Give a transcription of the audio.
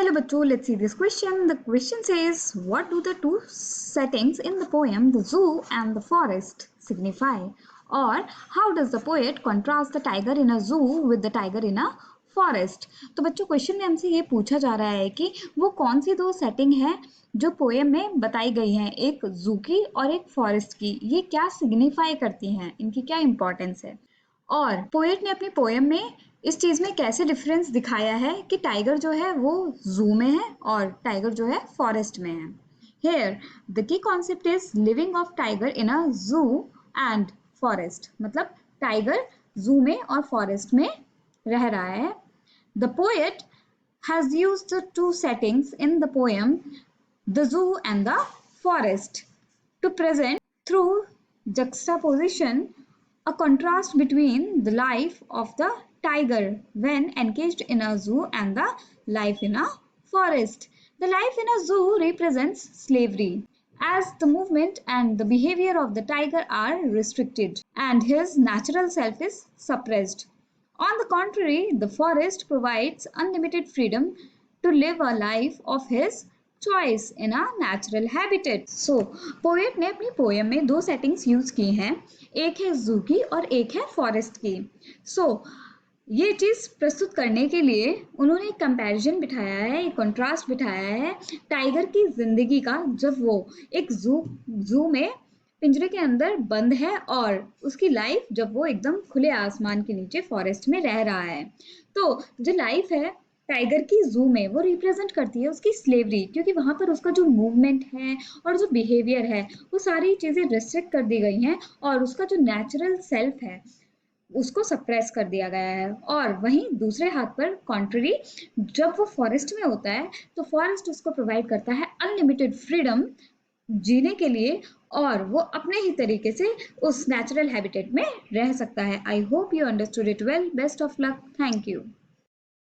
Hello bachcho, let's see this question. The question says, what do the two settings in the poem, the zoo and the forest, signify? Or how does the poet contrast the tiger in a zoo with the tiger in a forest? तो बच्चों question में हमसे ये पूछा जा रहा है कि वो कौन सी दो सेटिंग है जो पोएम में बताई गई हैं, एक जू की और एक फॉरेस्ट की, ये क्या सिग्निफाई करती हैं, इनकी क्या इंपॉर्टेंस है, और पोएट ने अपनी पोएम में इस चीज में कैसे डिफरेंस दिखाया है कि टाइगर जो है वो जू में है और टाइगर जो है फॉरेस्ट में है. Here the key concept is living of tiger in a zoo and forest. मतलब टाइगर जू में और फॉरेस्ट में रह रहा है. The poet has used the two settings in the poem, the zoo and the forest, to present through juxtaposition a contrast between the life of the tiger when engaged in a zoo and the life in a forest. The life in a zoo represents slavery, as the movement and the behavior of the tiger are restricted and his natural self is suppressed. On the contrary, the forest provides unlimited freedom to live a life of his choice in a natural habitat. So, poet ने अपनी poem में दो settings use की हैं, एक है जू की और एक है फॉरेस्ट की. ये चीज प्रस्तुत करने के लिए उन्होंने एक कंपैरिजन बिठाया है, एक कंट्रास्ट बिठाया है टाइगर की जिंदगी का, जब वो एक जू में पिंजरे के अंदर बंद है, और उसकी लाइफ जब वो एकदम खुले आसमान के नीचे फॉरेस्ट में रह रहा है. तो जो लाइफ है टाइगर की जू में, वो रिप्रेजेंट करती है उसकी स्लेवरी, क्योंकि वहां पर उसका जो मूवमेंट है और जो बिहेवियर है वो सारी चीजें रेस्ट्रिक्ट कर दी गई हैं, और उसका जो नेचुरल सेल्फ है उसको सप्रेस कर दिया गया है. और वहीं दूसरे हाथ पर कॉन्ट्ररी, जब वो फॉरेस्ट में होता है तो फॉरेस्ट उसको प्रोवाइड करता है अनलिमिटेड फ्रीडम जीने के लिए, और वो अपने ही तरीके से उस नेचुरल हैबिटेट में रह सकता है. I hope you understood it well. Best of luck. Thank you.